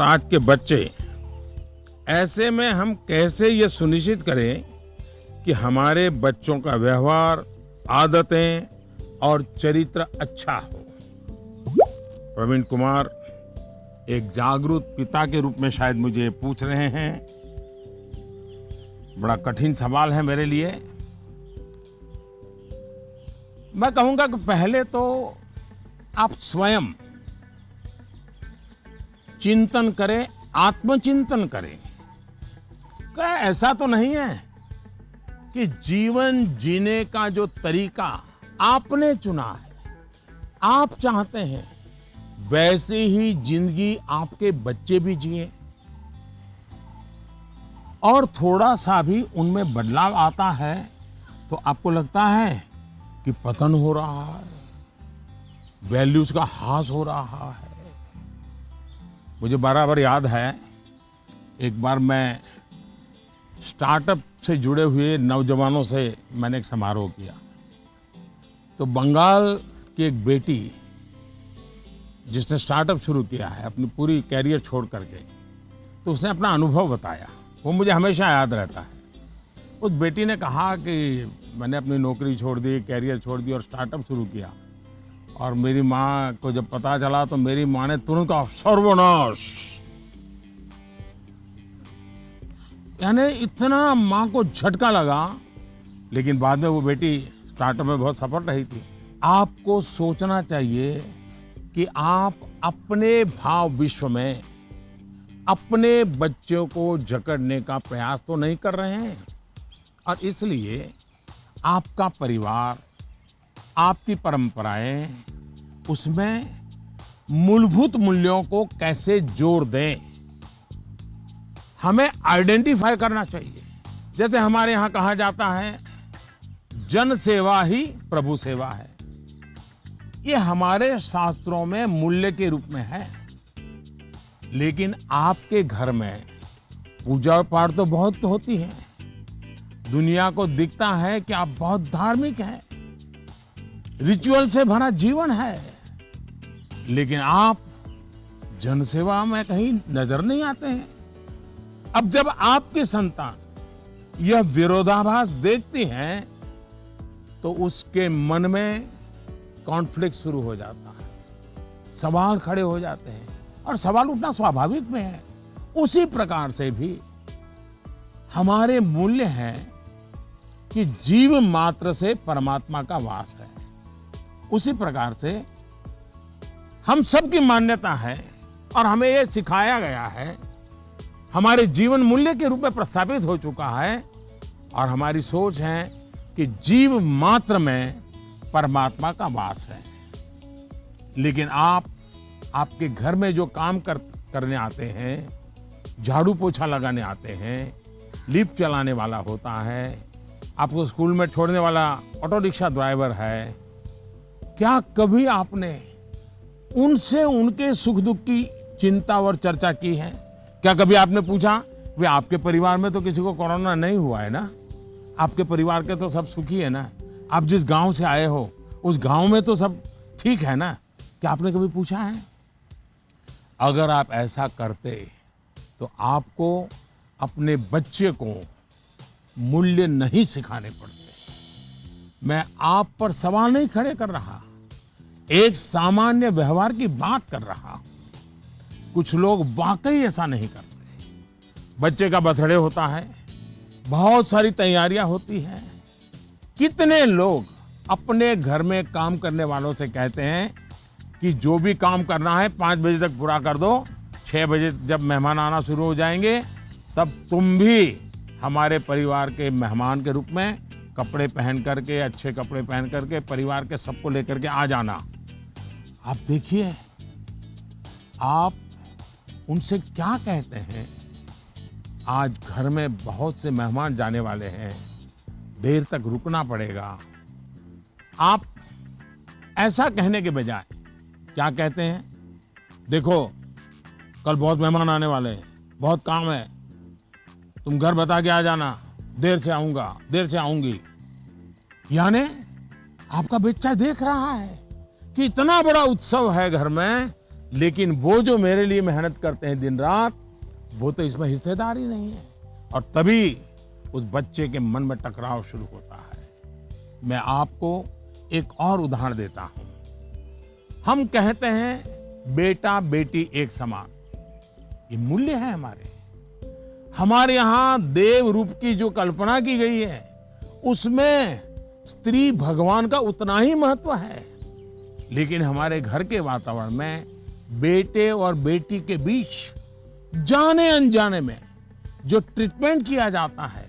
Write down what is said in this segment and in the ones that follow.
आज के बच्चे, ऐसे में हम कैसे ये सुनिश्चित करें कि हमारे बच्चों का व्यवहार, आदतें और चरित्र अच्छा हो। प्रवीण कुमार एक जागरूक पिता के रूप में शायद मुझे पूछ रहे हैं। बड़ा कठिन सवाल है मेरे लिए। मैं कहूंगा कि पहले तो आप स्वयं चिंतन करें, आत्मचिंतन करें। क्या ऐसा तो नहीं है कि जीवन जीने का जो तरीका आपने चुना है, आप चाहते हैं वैसे ही जिंदगी आपके बच्चे भी जिए और थोड़ा सा भी उनमें बदलाव आता है तो आपको लगता है कि पतन हो रहा है, वैल्यूज का ह्रास हो रहा है। मुझे बराबर याद है, एक बार मैं स्टार्टअप से जुड़े हुए नौजवानों से मैंने एक समारोह किया। तो बंगाल की एक बेटी जिसने स्टार्टअप शुरू किया है अपनी पूरी कैरियर छोड़ करके, तो उसने अपना अनुभव बताया। वो मुझे हमेशा याद रहता है। उस बेटी ने कहा कि मैंने अपनी नौकरी छोड़ दी, कैरियर छोड़ दी और स्टार्टअप शुरू किया, और मेरी माँ को जब पता चला तो मेरी माँ ने तुरंत कहा सर्वनाश। यानी इतना माँ को झटका लगा। लेकिन बाद में वो बेटी स्टार्टअप में बहुत सफल रही थी। आपको सोचना चाहिए कि आप अपने भाव विश्व में अपने बच्चों को जकड़ने का प्रयास तो नहीं कर रहे हैं, और इसलिए आपका परिवार, आपकी परंपराएं, उसमें मूलभूत मूल्यों को कैसे जोड़ दें, हमें आइडेंटिफाई करना चाहिए। जैसे हमारे यहाँ कहा जाता है, जन सेवा ही प्रभु सेवा है। ये हमारे शास्त्रों में मूल्य के रूप में है। लेकिन आपके घर में पूजा पाठ तो बहुत होती है। दुनिया को दिखता है कि आप बहुत धार्मिक हैं, रिचुअल से भरा जीवन है, लेकिन आप जनसेवा में कहीं नजर नहीं आते हैं। अब जब आपकी संतान यह विरोधाभास देखती हैं तो उसके मन में कॉन्फ्लिक्ट शुरू हो जाता है, सवाल खड़े हो जाते हैं, और सवाल उठना स्वाभाविक में है। उसी प्रकार से भी हमारे मूल्य हैं कि जीव मात्र से परमात्मा का वास है। उसी प्रकार से हम सबकी मान्यता है और हमें यह सिखाया गया है, हमारे जीवन मूल्य के रूप में प्रस्थापित हो चुका है, और हमारी सोच है कि जीव मात्र में परमात्मा का वास है। लेकिन आपके घर में जो काम करने आते हैं, झाड़ू पोछा लगाने आते हैं, लिफ्ट चलाने वाला होता है, आपको स्कूल में छोड़ने वाला ऑटो रिक्शा ड्राइवर है, क्या कभी आपने उनसे उनके सुख दुख की चिंता और चर्चा की है? क्या कभी आपने पूछा वे आपके परिवार में तो किसी को कोरोना नहीं हुआ है ना? आपके परिवार के तो सब सुखी है ना? आप जिस गांव से आए हो उस गांव में तो सब ठीक है ना? क्या आपने कभी पूछा है? अगर आप ऐसा करते तो आपको अपने बच्चे को मूल्य नहीं सिखाने पड़ते। मैं आप पर सवाल नहीं खड़े कर रहा, एक सामान्य व्यवहार की बात कर रहा हूं। कुछ लोग वाकई ऐसा नहीं करते। बच्चे का बर्थडे होता है, बहुत सारी तैयारियां होती हैं। कितने लोग अपने घर में काम करने वालों से कहते हैं कि जो भी काम करना है 5 बजे तक पूरा कर दो, 6 बजे जब मेहमान आना शुरू हो जाएंगे तब तुम भी हमारे परिवार के मेहमान के रूप में कपड़े पहन करके, अच्छे कपड़े पहन करके परिवार के सबको लेकर के आ जाना। आप देखिए, आप उनसे क्या कहते हैं? आज घर में बहुत से मेहमान जाने वाले हैं, देर तक रुकना पड़ेगा। आप ऐसा कहने के बजाय क्या कहते हैं? देखो, कल बहुत मेहमान आने वाले हैं, बहुत काम है, तुम घर बता के आ जाना, देर से आऊंगा, देर से आऊंगी। यानी आपका बच्चा देख रहा है कि इतना बड़ा उत्सव है घर में, लेकिन वो जो मेरे लिए मेहनत करते हैं दिन रात, वो तो इसमें हिस्सेदार ही नहीं है। और तभी उस बच्चे के मन में टकराव शुरू होता है। मैं आपको एक और उदाहरण देता हूं। हम कहते हैं बेटा बेटी एक समान, ये मूल्य है हमारे यहां देव रूप की जो कल्पना की गई है, उसमें स्त्री भगवान का उतना ही महत्व है। लेकिन हमारे घर के वातावरण में बेटे और बेटी के बीच जाने अनजाने में जो ट्रीटमेंट किया जाता है,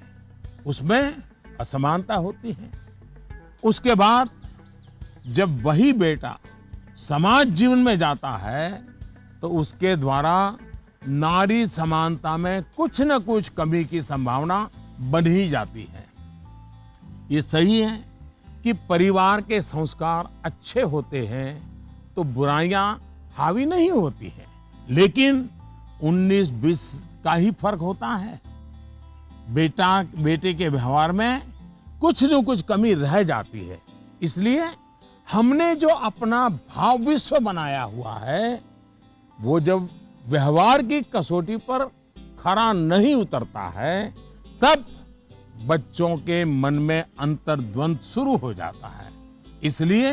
उसमें असमानता होती है। उसके बाद जब वही बेटा समाज जीवन में जाता है, तो उसके द्वारा नारी समानता में कुछ न कुछ कमी की संभावना बन ही जाती है। ये सही है कि परिवार के संस्कार अच्छे होते हैं तो बुराइयां हावी नहीं होती हैं, लेकिन 19-20 का ही फर्क होता है। बेटा बेटे के व्यवहार में कुछ न कुछ कमी रह जाती है। इसलिए हमने जो अपना भाव विश्व बनाया हुआ है, वो जब व्यवहार की कसौटी पर खरा नहीं उतरता है, तब बच्चों के मन में अंतर्द्वंद शुरू हो जाता है। इसलिए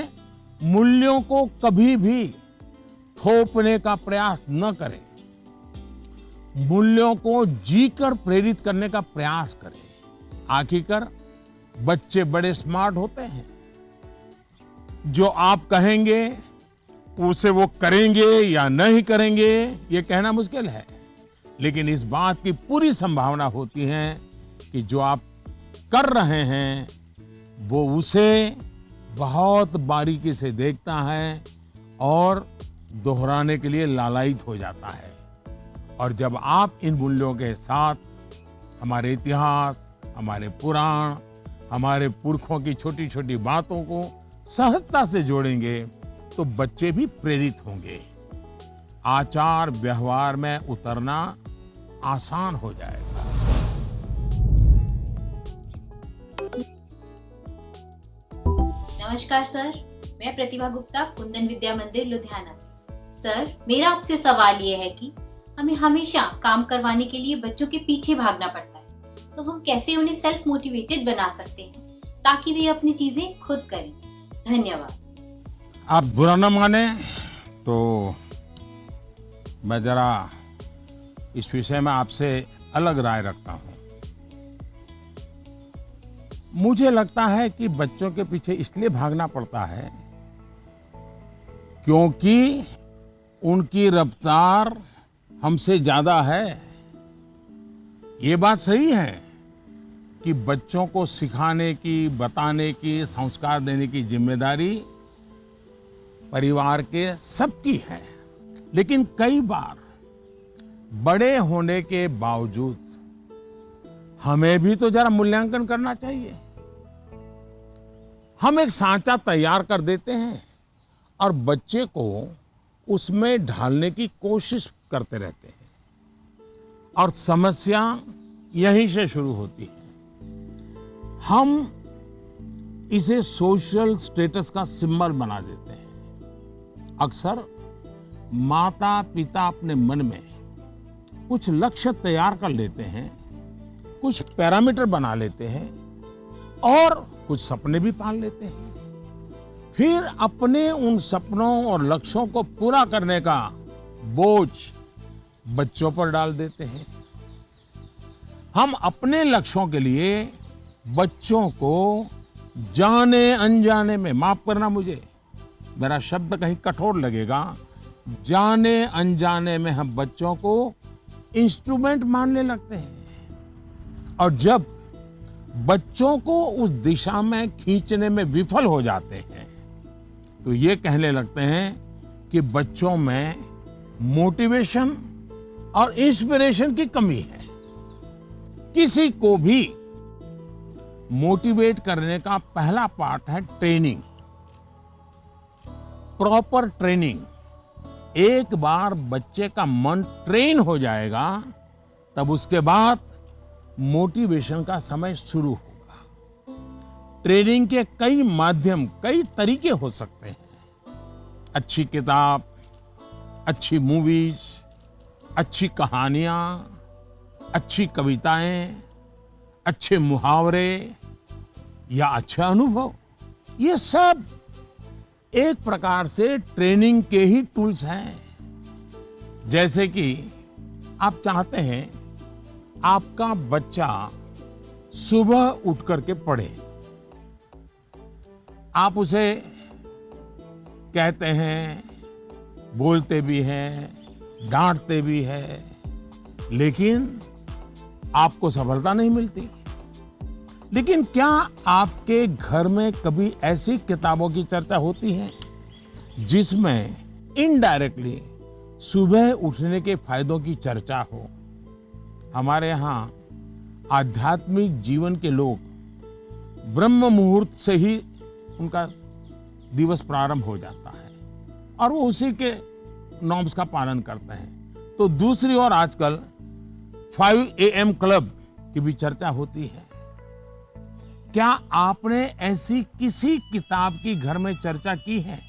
मूल्यों को कभी भी थोपने का प्रयास न करें, मूल्यों को जीकर प्रेरित करने का प्रयास करें। आखिरकार बच्चे बड़े स्मार्ट होते हैं। जो आप कहेंगे उसे वो करेंगे या नहीं करेंगे, ये कहना मुश्किल है, लेकिन इस बात की पूरी संभावना होती है कि जो आप कर रहे हैं वो उसे बहुत बारीकी से देखता है और दोहराने के लिए लालायित हो जाता है। और जब आप इन मूल्यों के साथ हमारे इतिहास, हमारे पुराण, हमारे पुरखों की छोटी छोटी बातों को सहजता से जोड़ेंगे, तो बच्चे भी प्रेरित होंगे। आचार व्यवहार में उतरना आसान हो जाएगा। नमस्कार सर, मैं प्रतिभा गुप्ता, कुंदन विद्या मंदिर लुधियाना से। सर, मेरा आपसे सवाल ये है कि हमें हमेशा काम करवाने के लिए बच्चों के पीछे भागना पड़ता है, तो हम कैसे उन्हें सेल्फ मोटिवेटेड बना सकते हैं ताकि वे अपनी चीजें खुद करें? धन्यवाद। आप बुरा न माने तो मैं जरा इस विषय में आपसे अलग राय रखता हूं। मुझे लगता है कि बच्चों के पीछे इसलिए भागना पड़ता है क्योंकि उनकी रफ्तार हमसे ज्यादा है। ये बात सही है कि बच्चों को सिखाने की, बताने की, संस्कार देने की जिम्मेदारी परिवार के सबकी है। लेकिन कई बार बड़े होने के बावजूद हमें भी तो जरा मूल्यांकन करना चाहिए। हम एक सांचा तैयार कर देते हैं और बच्चे को उसमें ढालने की कोशिश करते रहते हैं, और समस्या यहीं से शुरू होती है। हम इसे सोशल स्टेटस का सिंबल बना देते हैं। अक्सर माता पिता अपने मन में कुछ लक्ष्य तैयार कर लेते हैं, कुछ पैरामीटर बना लेते हैं और कुछ सपने भी पाल लेते हैं। फिर अपने उन सपनों और लक्ष्यों को पूरा करने का बोझ बच्चों पर डाल देते हैं। हम अपने लक्ष्यों के लिए बच्चों को जाने अनजाने में, माफ करना मुझे, मेरा शब्द कहीं कठोर लगेगा, जाने अनजाने में हम बच्चों को इंस्ट्रूमेंट मानने लगते हैं। और जब बच्चों को उस दिशा में खींचने में विफल हो जाते हैं, तो ये कहने लगते हैं कि बच्चों में मोटिवेशन और इंस्पिरेशन की कमी है। किसी को भी मोटिवेट करने का पहला पार्ट है ट्रेनिंग, प्रॉपर ट्रेनिंग। एक बार बच्चे का मन ट्रेन हो जाएगा, तब उसके बाद मोटिवेशन का समय शुरू होगा। ट्रेनिंग के कई माध्यम, कई तरीके हो सकते हैं। अच्छी किताब, अच्छी मूवीज, अच्छी कहानियां, अच्छी कविताएं, अच्छे मुहावरे या अच्छे अनुभव, ये सब एक प्रकार से ट्रेनिंग के ही टूल्स हैं। जैसे कि आप चाहते हैं आपका बच्चा सुबह उठ करके पढ़े, आप उसे कहते हैं, बोलते भी हैं, डांटते भी हैं, लेकिन आपको सफलता नहीं मिलती। लेकिन क्या आपके घर में कभी ऐसी किताबों की चर्चा होती है जिसमें इनडायरेक्टली सुबह उठने के फायदों की चर्चा हो? हमारे यहाँ आध्यात्मिक जीवन के लोग ब्रह्म मुहूर्त से ही उनका दिवस प्रारंभ हो जाता है और वो उसी के नॉर्म्स का पालन करते हैं। तो दूसरी ओर आजकल 5 AM क्लब की भी चर्चा होती है। क्या आपने ऐसी किसी किताब की घर में चर्चा की है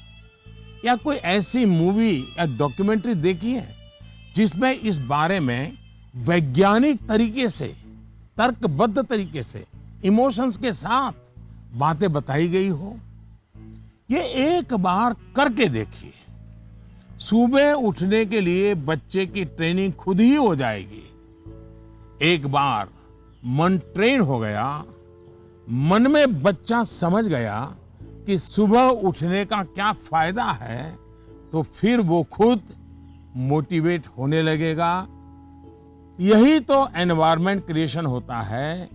या कोई ऐसी मूवी या डॉक्यूमेंट्री देखी है जिसमें इस बारे में वैज्ञानिक तरीके से, तर्कबद्ध तरीके से, इमोशंस के साथ बातें बताई गई हो? ये एक बार करके देखिए। सुबह उठने के लिए बच्चे की ट्रेनिंग खुद ही हो जाएगी। एक बार मन ट्रेन हो गया, मन में बच्चा समझ गया कि सुबह उठने का क्या फायदा है, तो फिर वो खुद मोटिवेट होने लगेगा। यही तो एनवायरनमेंट क्रिएशन होता है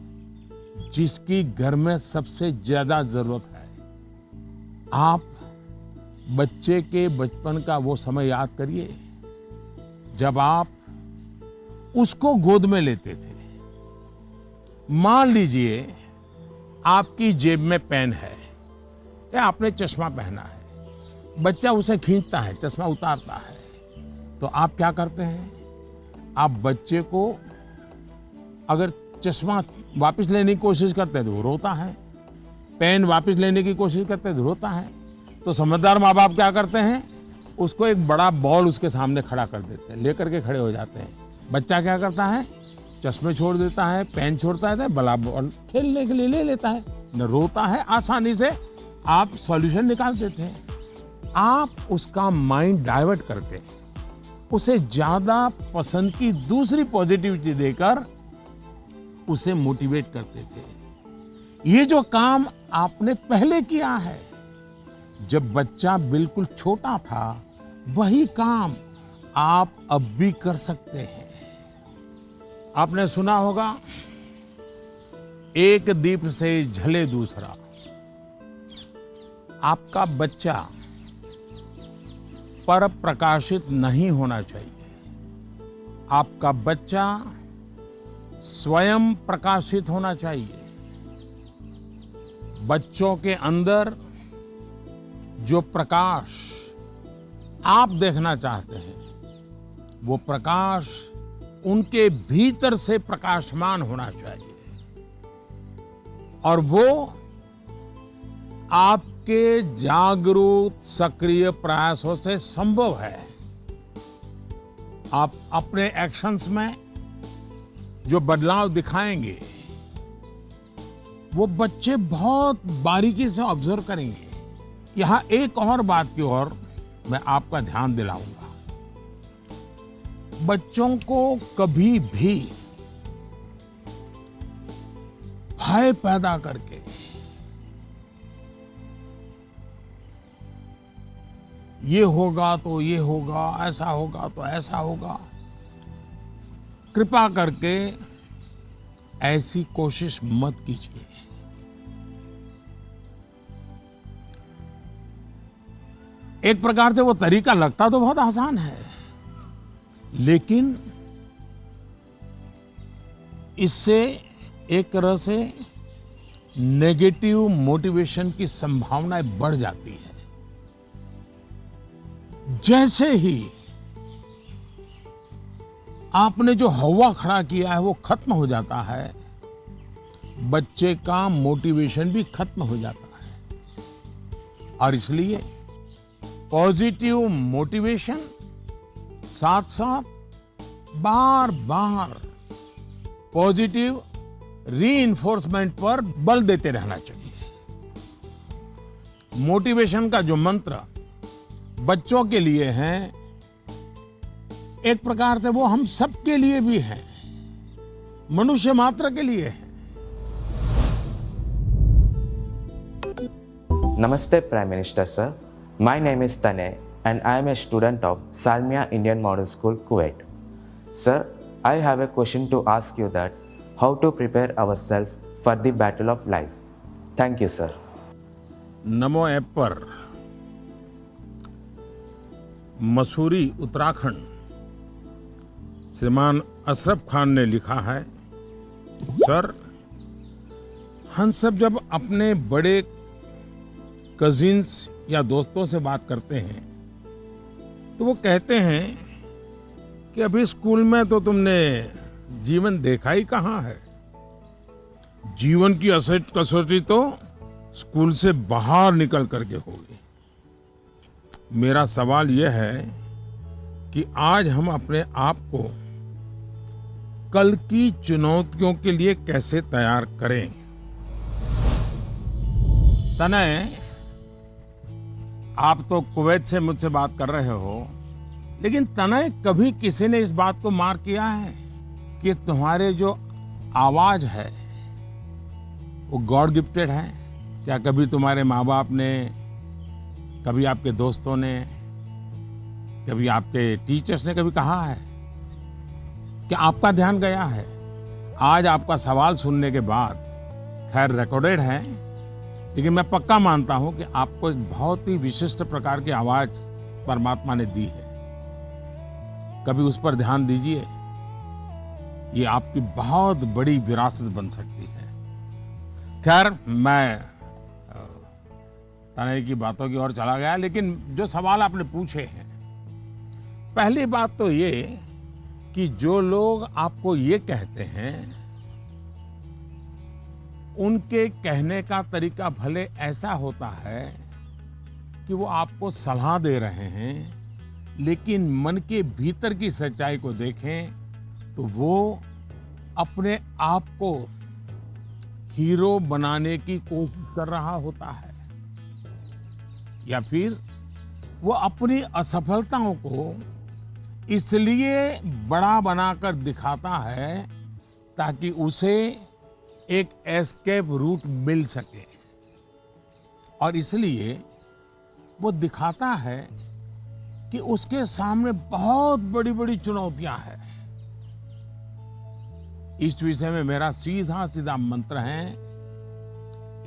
जिसकी घर में सबसे ज्यादा जरूरत है। आप बच्चे के बचपन का वो समय याद करिए जब आप उसको गोद में लेते थे। मान लीजिए आपकी जेब में पेन है या आपने चश्मा पहना है, बच्चा उसे खींचता है, चश्मा उतारता है, तो आप क्या करते हैं? आप बच्चे को अगर चश्मा वापस लेने की कोशिश करते हैं तो वो रोता है, पेन वापस लेने की कोशिश करते हैं तो रोता है। तो समझदार माँ बाप क्या करते हैं? उसको एक बड़ा बॉल उसके सामने खड़ा कर देते हैं, लेकर के खड़े हो जाते हैं। बच्चा क्या करता है? चश्मे छोड़ देता है, पेन छोड़ता है, बड़ा बॉल खेलने के लिए ले लेता है, न रोता है। आसानी से आप सॉल्यूशन निकाल देते हैं। आप उसका माइंड डाइवर्ट करके उसे ज्यादा पसंद की दूसरी पॉजिटिविटी देकर उसे मोटिवेट करते थे। ये जो काम आपने पहले किया है जब बच्चा बिल्कुल छोटा था, वही काम आप अब भी कर सकते हैं। आपने सुना होगा, एक दीप से जले दूसरा। आपका बच्चा पर प्रकाशित नहीं होना चाहिए। आपका बच्चा स्वयं प्रकाशित होना चाहिए। बच्चों के अंदर जो प्रकाश आप देखना चाहते हैं, वो प्रकाश उनके भीतर से प्रकाशमान होना चाहिए और वो आपके जागरूक सक्रिय प्रयासों से संभव है। आप अपने एक्शंस में जो बदलाव दिखाएंगे वो बच्चे बहुत बारीकी से ऑब्जर्व करेंगे। यहां एक और बात की ओर मैं आपका ध्यान दिलाऊंगा। बच्चों को कभी भी भय पैदा करके ये होगा तो ये होगा, ऐसा होगा तो ऐसा होगा, कृपा करके ऐसी कोशिश मत कीजिए। एक प्रकार से वो तरीका लगता तो बहुत आसान है, लेकिन इससे एक तरह से नेगेटिव मोटिवेशन की संभावनाएं बढ़ जाती है। जैसे ही आपने जो हवा खड़ा किया है वो खत्म हो जाता है, बच्चे का मोटिवेशन भी खत्म हो जाता है। और इसलिए पॉजिटिव मोटिवेशन साथ साथ बार बार पॉजिटिव रीइंफोर्समेंट पर बल देते रहना चाहिए। मोटिवेशन का जो मंत्र बच्चों के लिए है, एक प्रकार से वो हम सबके लिए भी है, मनुष्य मात्र के लिए है। Namaste Prime Minister sir, my name is Tanay and I am a student of Salmia Indian Model School, Kuwait. Sir, I have a question to ask you that how to prepare ourselves for the battle of life. Thank you sir. NaMo app पर मसूरी उत्तराखंड श्रीमान अशरफ खान ने लिखा है, sir हम सब जब अपने बड़े कजिन्स या दोस्तों से बात करते हैं तो वो कहते हैं कि अभी स्कूल में तो तुमने जीवन देखा ही कहाँ है, जीवन की असली कसौटी तो स्कूल से बाहर निकल करके होगी। मेरा सवाल यह है कि आज हम अपने आप को कल की चुनौतियों के लिए कैसे तैयार करें। तनय, आप तो कुवैत से मुझसे बात कर रहे हो, लेकिन तनय कभी किसी ने इस बात को मार्क किया है कि तुम्हारे जो आवाज है वो गॉड गिफ्टेड है? क्या कभी तुम्हारे माँ बाप ने, कभी आपके दोस्तों ने, कभी आपके टीचर्स ने कभी कहा है कि आपका ध्यान गया है? आज आपका सवाल सुनने के बाद, खैर रिकॉर्डेड है, लेकिन मैं पक्का मानता हूं कि आपको एक बहुत ही विशिष्ट प्रकार की आवाज परमात्मा ने दी है। कभी उस पर ध्यान दीजिए, ये आपकी बहुत बड़ी विरासत बन सकती है। खैर, मैं तनय की बातों की ओर चला गया, लेकिन जो सवाल आपने पूछे हैं, पहली बात तो ये कि जो लोग आपको ये कहते हैं उनके कहने का तरीका भले ऐसा होता है कि वो आपको सलाह दे रहे हैं, लेकिन मन के भीतर की सच्चाई को देखें तो वो अपने आप को हीरो बनाने की कोशिश कर रहा होता है, या फिर वो अपनी असफलताओं को इसलिए बड़ा बनाकर दिखाता है ताकि उसे एक एस्केप रूट मिल सके, और इसलिए वो दिखाता है कि उसके सामने बहुत बड़ी बड़ी चुनौतियां हैं। इस विषय में मेरा सीधा सीधा मंत्र है,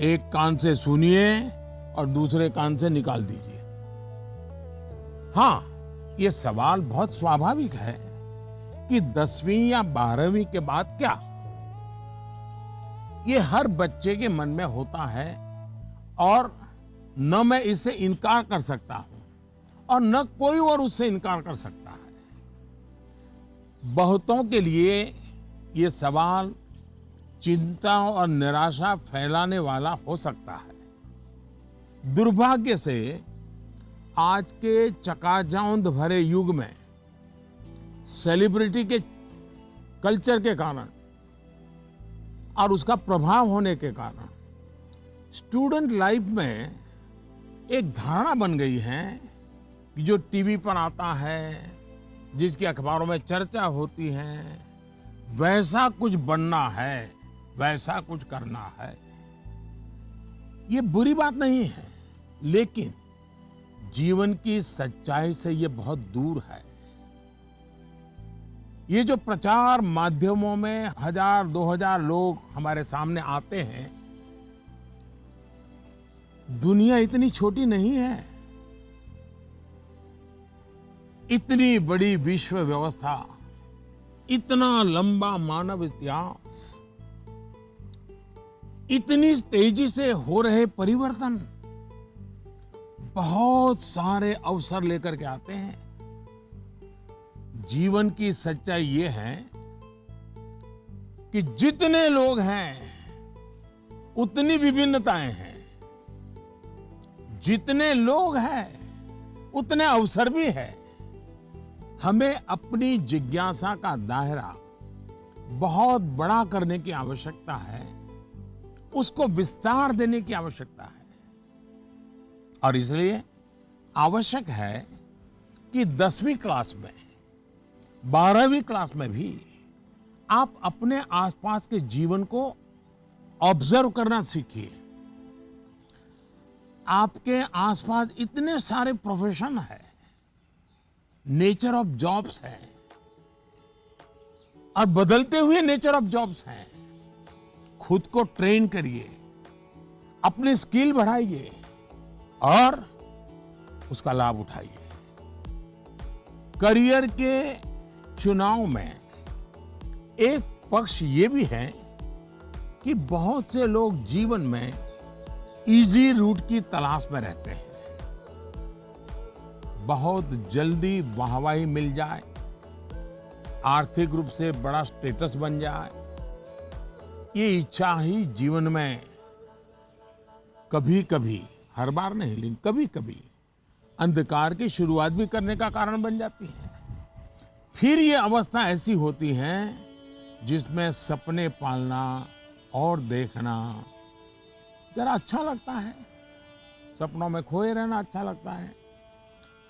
एक कान से सुनिए और दूसरे कान से निकाल दीजिए। हाँ, ये सवाल बहुत स्वाभाविक है कि 10वीं या 12वीं के बाद क्या? ये हर बच्चे के मन में होता है, और न मैं इससे इनकार कर सकता हूं और न कोई और उससे इनकार कर सकता है। बहुतों के लिए ये सवाल चिंता और निराशा फैलाने वाला हो सकता है। दुर्भाग्य से आज के चकाचौंध भरे युग में सेलिब्रिटी के कल्चर के कारण और उसका प्रभाव होने के कारण स्टूडेंट लाइफ में एक धारणा बन गई है कि जो टीवी पर आता है, जिसकी अखबारों में चर्चा होती है, वैसा कुछ बनना है, वैसा कुछ करना है। ये बुरी बात नहीं है, लेकिन जीवन की सच्चाई से ये बहुत दूर है। ये जो प्रचार माध्यमों में 1000-2000 लोग हमारे सामने आते हैं, दुनिया इतनी छोटी नहीं है। इतनी बड़ी विश्व व्यवस्था, इतना लंबा मानव इतिहास, इतनी तेजी से हो रहे परिवर्तन बहुत सारे अवसर लेकर के आते हैं। जीवन की सच्चाई ये है कि जितने लोग हैं उतनी विभिन्नताएं हैं, जितने लोग हैं उतने अवसर भी है। हमें अपनी जिज्ञासा का दायरा बहुत बड़ा करने की आवश्यकता है, उसको विस्तार देने की आवश्यकता है। और इसलिए आवश्यक है कि 10वीं क्लास में, 12वीं क्लास में भी आप अपने आसपास के जीवन को ऑब्जर्व करना सीखिए। आपके आसपास इतने सारे प्रोफेशन है, नेचर ऑफ जॉब्स है और बदलते हुए नेचर ऑफ जॉब्स हैं। खुद को ट्रेन करिए, अपनी स्किल बढ़ाइए और उसका लाभ उठाइए। करियर के चुनाव में एक पक्ष ये भी है कि बहुत से लोग जीवन में इजी रूट की तलाश में रहते हैं। बहुत जल्दी वाहवाही मिल जाए, आर्थिक रूप से बड़ा स्टेटस बन जाए, ये इच्छा ही जीवन में कभी कभी, हर बार नहीं लेकिन कभी कभी अंधकार की शुरुआत भी करने का कारण बन जाती है। फिर ये अवस्था ऐसी होती है जिसमें सपने पालना और देखना जरा अच्छा लगता है। सपनों में खोए रहना अच्छा लगता है।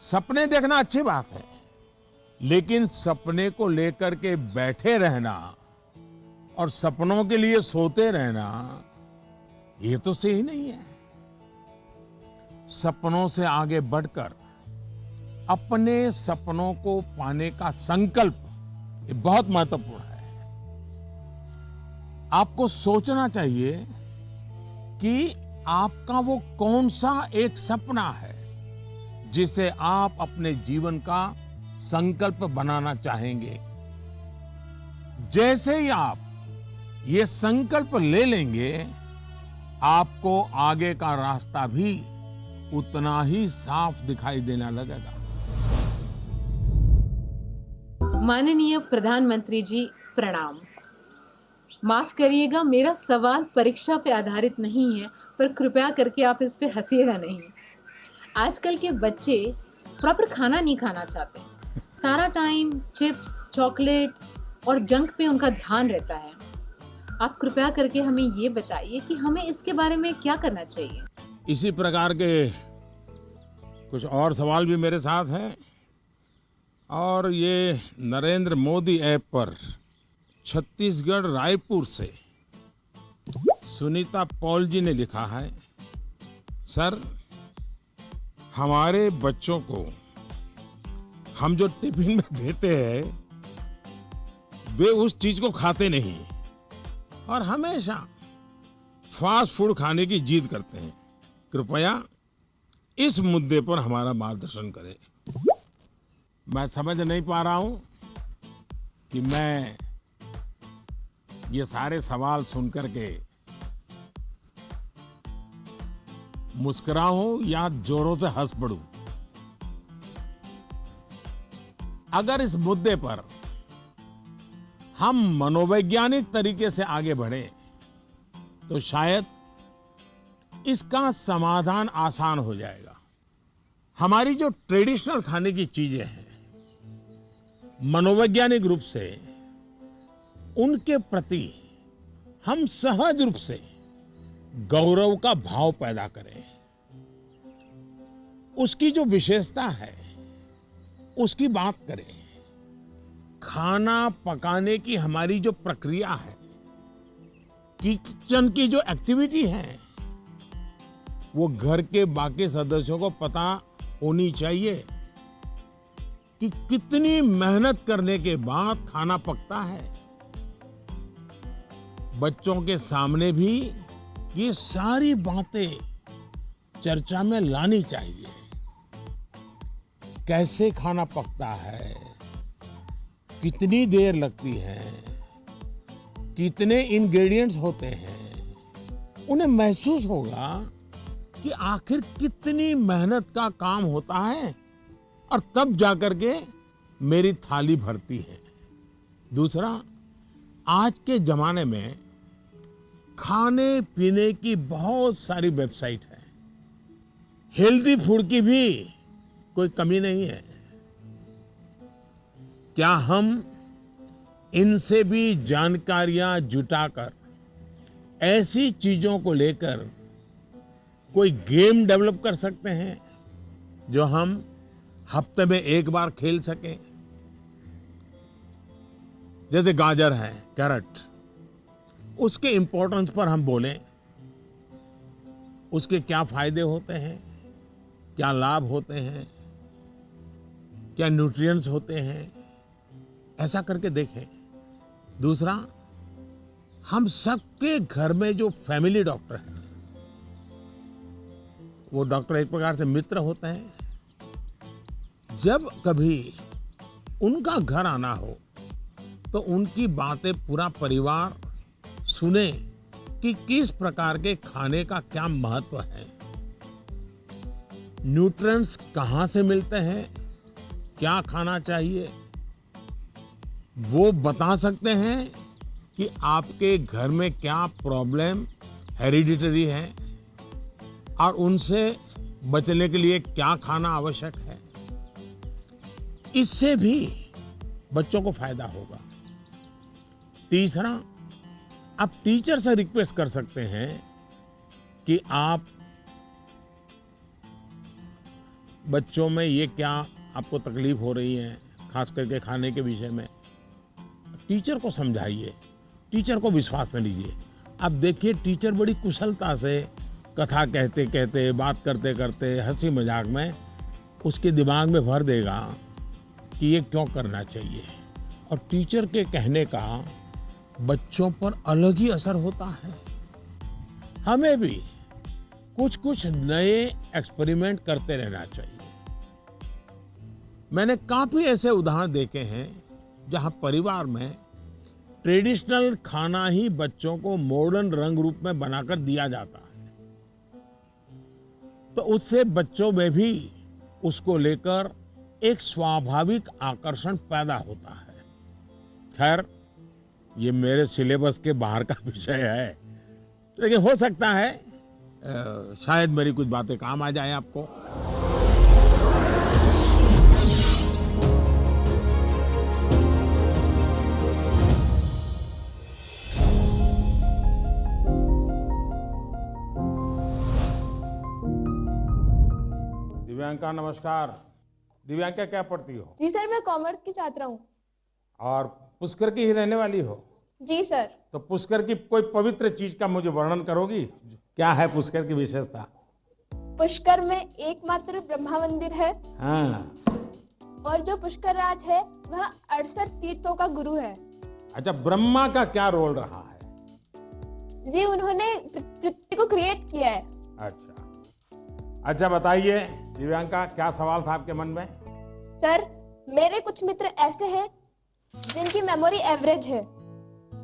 सपने देखना अच्छी बात है, लेकिन सपने को लेकर के बैठे रहना और सपनों के लिए सोते रहना, ये तो सही नहीं है। सपनों से आगे बढ़कर अपने सपनों को पाने का संकल्प, ये बहुत महत्वपूर्ण है। आपको सोचना चाहिए कि आपका वो कौन सा एक सपना है जिसे आप अपने जीवन का संकल्प बनाना चाहेंगे। जैसे ही आप ये संकल्प ले लेंगे, आपको आगे का रास्ता भी उतना ही साफ दिखाई देने लगेगा। माननीय प्रधानमंत्री जी, प्रणाम। माफ करिएगा, मेरा सवाल परीक्षा पे आधारित नहीं है, पर कृपया करके आप इस पे हंसिएगा नहीं। आजकल के बच्चे प्रॉपर खाना नहीं खाना चाहते, सारा टाइम चिप्स, चॉकलेट और जंक पे उनका ध्यान रहता है। आप कृपया करके हमें ये बताइए कि हमें इसके बारे में क्या करना चाहिए। इसी प्रकार के कुछ और सवाल भी मेरे साथ हैं और ये नरेंद्र मोदी ऐप पर छत्तीसगढ़ रायपुर से सुनीता पॉल जी ने लिखा है, सर हमारे बच्चों को हम जो टिफिन में देते हैं वे उस चीज को खाते नहीं और हमेशा फास्ट फूड खाने की जिद करते हैं। कृपया इस मुद्दे पर हमारा मार्गदर्शन करें। मैं समझ नहीं पा रहा हूं कि मैं ये सारे सवाल सुनकर के मुस्कुराऊं या जोरों से हंस पड़ूं। अगर इस मुद्दे पर हम मनोवैज्ञानिक तरीके से आगे बढ़े तो शायद इसका समाधान आसान हो जाएगा। हमारी जो ट्रेडिशनल खाने की चीजें हैं, मनोवैज्ञानिक रूप से उनके प्रति हम सहज रूप से गौरव का भाव पैदा करें। उसकी जो विशेषता है उसकी बात करें। खाना पकाने की हमारी जो प्रक्रिया है, किचन की जो एक्टिविटी है, वो घर के बाकी सदस्यों को पता होनी चाहिए कि कितनी मेहनत करने के बाद खाना पकता है। बच्चों के सामने भी ये सारी बातें चर्चा में लानी चाहिए। कैसे खाना पकता है, कितनी देर लगती है, कितने इंग्रेडिएंट्स होते हैं, उन्हें महसूस होगा कि आखिर कितनी मेहनत का काम होता है और तब जाकर के मेरी थाली भरती है। दूसरा, आज के जमाने में खाने पीने की बहुत सारी वेबसाइट है। हेल्दी फूड की भी कोई कमी नहीं है। क्या हम इनसे भी जानकारियां जुटाकर ऐसी चीजों को लेकर कोई गेम डेवलप कर सकते हैं जो हम हफ्ते में एक बार खेल सकें? जैसे गाजर है, कैरेट, उसके इंपॉर्टेंस पर हम बोलें, उसके क्या फायदे होते हैं, क्या लाभ होते हैं, क्या न्यूट्रिएंट्स होते हैं, ऐसा करके देखें। दूसरा, हम सबके घर में जो फैमिली डॉक्टर हैं, वो डॉक्टर एक प्रकार से मित्र होते हैं। जब कभी उनका घर आना हो तो उनकी बातें पूरा परिवार सुने कि किस प्रकार के खाने का क्या महत्व है, न्यूट्रिएंट्स कहाँ से मिलते हैं, क्या खाना चाहिए, वो बता सकते हैं कि आपके घर में क्या प्रॉब्लम हेरिडिटरी है और उनसे बचने के लिए क्या खाना आवश्यक है। इससे भी बच्चों को फायदा होगा। तीसरा, आप टीचर से रिक्वेस्ट कर सकते हैं कि आप बच्चों में ये क्या आपको तकलीफ हो रही है, खास करके खाने के विषय में, टीचर को समझाइए, टीचर को विश्वास में लीजिए। अब देखिए, टीचर बड़ी कुशलता से कथा कहते कहते, बात करते करते, हंसी मजाक में उसके दिमाग में भर देगा कि ये क्यों करना चाहिए। और टीचर के कहने का बच्चों पर अलग ही असर होता है। हमें भी कुछ कुछ नए एक्सपेरिमेंट करते रहना चाहिए। मैंने काफी ऐसे उदाहरण देखे हैं जहां परिवार में ट्रेडिशनल खाना ही बच्चों को मॉडर्न रंग रूप में बनाकर दिया जाता है, तो उससे बच्चों में भी उसको लेकर एक स्वाभाविक आकर्षण पैदा होता है। खैर, ये मेरे सिलेबस के बाहर का विषय है, लेकिन हो सकता है शायद मेरी कुछ बातें काम आ जाए आपको। दिव्यांका, नमस्कार। दिव्यांका, क्या पढ़ती हो? जी सर, मैं कॉमर्स की छात्रा हूँ। और पुष्कर की ही रहने वाली हो? जी सर। तो पुष्कर की कोई पवित्र चीज का मुझे वर्णन करोगी? क्या है पुष्कर की विशेषता? पुष्कर में एकमात्र ब्रह्मा मंदिर है। हाँ। और जो पुष्कर राज है वह 68 तीर्थों का गुरु है। अच्छा, ब्रह्मा का क्या रोल रहा है? जी, उन्होंने पृथ्वी को क्रिएट किया है। अच्छा बताइए दिव्यांका, क्या सवाल था आपके मन में? सर, मेरे कुछ मित्र ऐसे हैं जिनकी मेमोरी एवरेज है।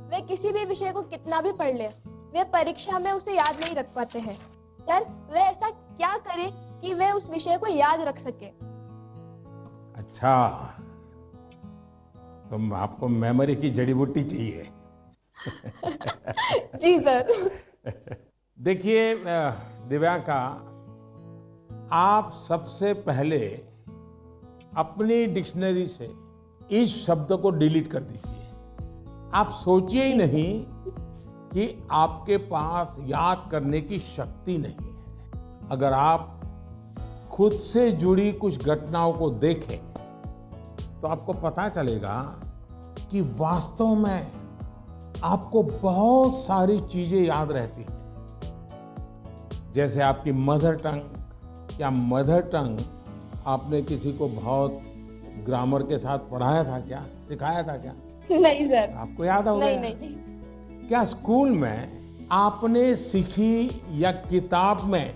वे किसी भी विषय को कितना भी पढ़ ले, वे परीक्षा में उसे याद नहीं रख पाते हैं। सर, वे ऐसा क्या करें कि वे उस विषय को याद रख सके? अच्छा, तो आपको मेमोरी की जड़ी बूटी चाहिए। जी सर। देखिए दिव्यांका, आप सबसे पहले अपनी डिक्शनरी से इस शब्द को डिलीट कर दीजिए। आप सोचिए ही नहीं कि आपके पास याद करने की शक्ति नहीं है। अगर आप खुद से जुड़ी कुछ घटनाओं को देखें तो आपको पता चलेगा कि वास्तव में आपको बहुत सारी चीजें याद रहती हैं। जैसे आपकी मदर टंग, क्या मदर टंग आपने किसी को बहुत ग्रामर के साथ पढ़ाया था क्या, सिखाया था क्या? नहीं सर। आपको याद होगा? नहीं। क्या स्कूल में आपने सीखी या किताब में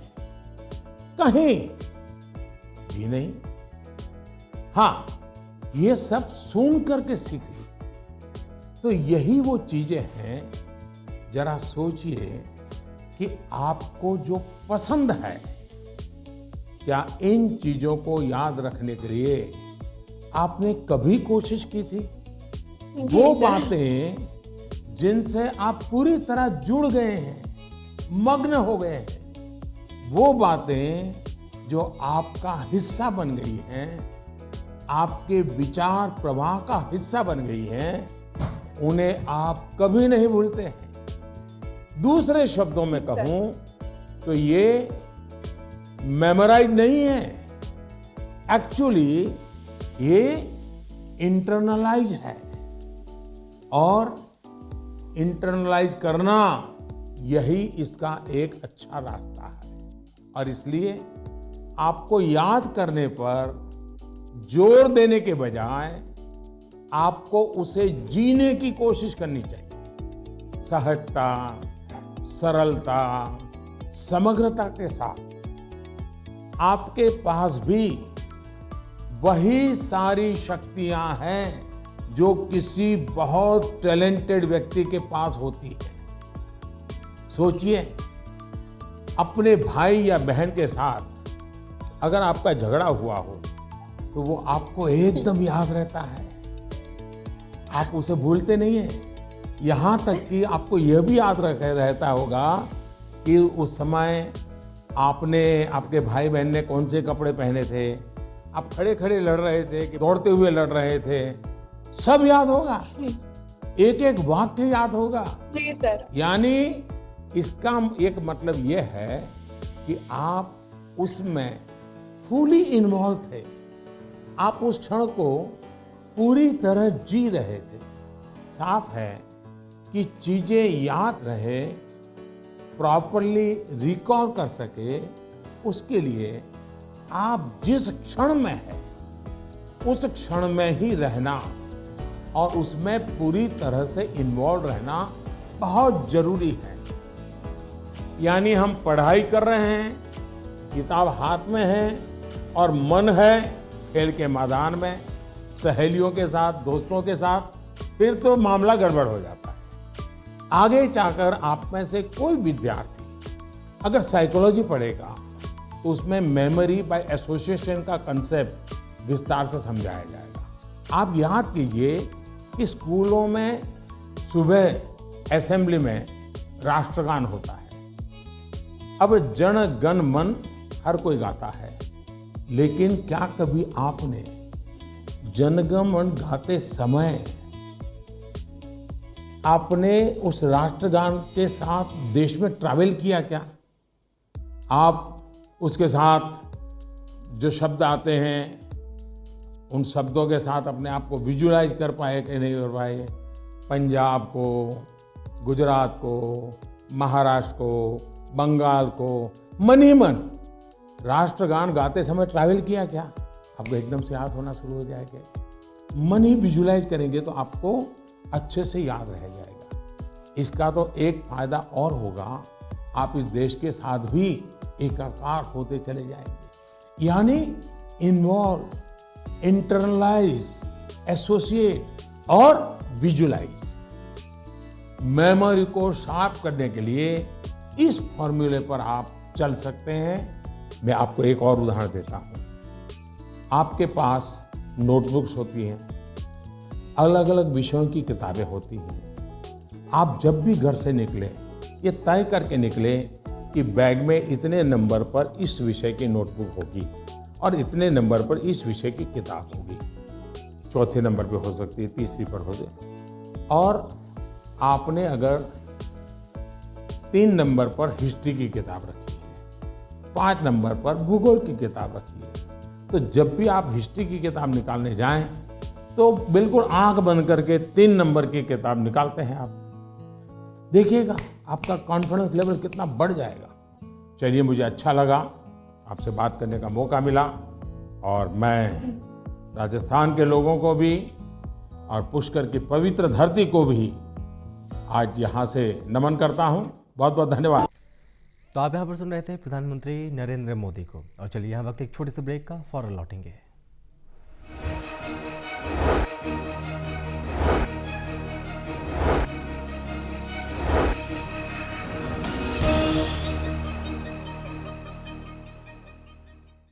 कहीं भी नहीं? हाँ, ये सब सुन करके सीख ली। तो यही वो चीजें हैं, जरा सोचिए कि आपको जो पसंद है, क्या इन चीजों को याद रखने के लिए आपने कभी कोशिश की थी? वो बातें जिनसे आप पूरी तरह जुड़ गए हैं, मग्न हो गए हैं, वो बातें जो आपका हिस्सा बन गई हैं, आपके विचार प्रवाह का हिस्सा बन गई हैं, उन्हें आप कभी नहीं भूलते हैं। दूसरे शब्दों में कहूं तो ये मेमोराइज नहीं है, एक्चुअली ये इंटरनलाइज है। और इंटरनलाइज करना यही इसका एक अच्छा रास्ता है। और इसलिए आपको याद करने पर जोर देने के बजाय आपको उसे जीने की कोशिश करनी चाहिए। सहजता, सरलता, समग्रता के साथ आपके पास भी वही सारी शक्तियां हैं जो किसी बहुत टैलेंटेड व्यक्ति के पास होती है। सोचिए, अपने भाई या बहन के साथ अगर आपका झगड़ा हुआ हो तो वो आपको एकदम याद रहता है, आप उसे भूलते नहीं हैं। यहाँ तक कि आपको यह भी याद रहता होगा कि उस समय आपके भाई बहन ने कौन से कपड़े पहने थे, आप खड़े खड़े लड़ रहे थे कि दौड़ते हुए लड़ रहे थे, सब याद होगा, एक एक वाक्य याद होगा। जी सर। यानी इसका एक मतलब यह है कि आप उसमें फुली इन्वॉल्व थे, आप उस क्षण को पूरी तरह जी रहे थे। साफ है कि चीजें याद रहे, प्रॉपरली रिकॉल कर सके, उसके लिए आप जिस क्षण में हैं उस क्षण में ही रहना और उसमें पूरी तरह से इन्वॉल्व रहना बहुत जरूरी है। यानी हम पढ़ाई कर रहे हैं, किताब हाथ में है और मन है खेल के मैदान में, सहेलियों के साथ, दोस्तों के साथ, फिर तो मामला गड़बड़ हो जाता है। आगे जाकर आप में से कोई विद्यार्थी अगर साइकोलॉजी पढ़ेगा तो उसमें मेमोरी बाय एसोसिएशन का कंसेप्ट विस्तार से समझाया जाएगा। आप याद कीजिए कि स्कूलों में सुबह असेंबली में राष्ट्रगान होता है। अब जन गण मन हर कोई गाता है, लेकिन क्या कभी आपने जनगण मन गाते समय आपने उस राष्ट्रगान के साथ देश में ट्रैवल किया क्या? आप उसके साथ जो शब्द आते हैं उन शब्दों के साथ अपने आप को विजुलाइज कर पाए कि नहीं कर पाए? पंजाब को, गुजरात को, महाराष्ट्र को, बंगाल को मन ही मन राष्ट्रगान गाते समय ट्रैवल किया क्या? आपको एकदम से याद होना शुरू हो जाएगा। मन ही विजुलाइज करेंगे तो आपको अच्छे से याद रह जाएगा। इसका तो एक फायदा और होगा, आप इस देश के साथ भी एकाकार होते चले जाएंगे। यानी इन्वॉल्व, इंटरनलाइज, एसोसिएट और विजुलाइज। मेमोरी को शार्प करने के लिए इस फॉर्मूले पर आप चल सकते हैं। मैं आपको एक और उदाहरण देता हूं। आपके पास नोटबुक्स होती हैं, अलग अलग विषयों की किताबें होती हैं। आप जब भी घर से निकले ये तय करके निकले कि बैग में इतने नंबर पर इस विषय की नोटबुक होगी और इतने नंबर पर इस विषय की किताब होगी। चौथे नंबर पे हो सकती है, तीसरी पर हो जाए। और आपने अगर 3 नंबर पर हिस्ट्री की किताब रखी है, 5 नंबर पर भूगोल की किताब रखी है, तो जब भी आप हिस्ट्री की किताब निकालने जाएं तो बिल्कुल आंख बंद करके 3 नंबर की किताब निकालते हैं आप। देखिएगा आपका कॉन्फिडेंस लेवल कितना बढ़ जाएगा। चलिए, मुझे अच्छा लगा, आपसे बात करने का मौका मिला और मैं राजस्थान के लोगों को भी और पुष्कर की पवित्र धरती को भी आज यहाँ से नमन करता हूँ। बहुत बहुत धन्यवाद। तो आप यहाँ पर सुन रहे थे प्रधानमंत्री नरेंद्र मोदी को। और चलिए यहाँ वक्त एक छोटे से ब्रेक का, फौरन लौटेंगे।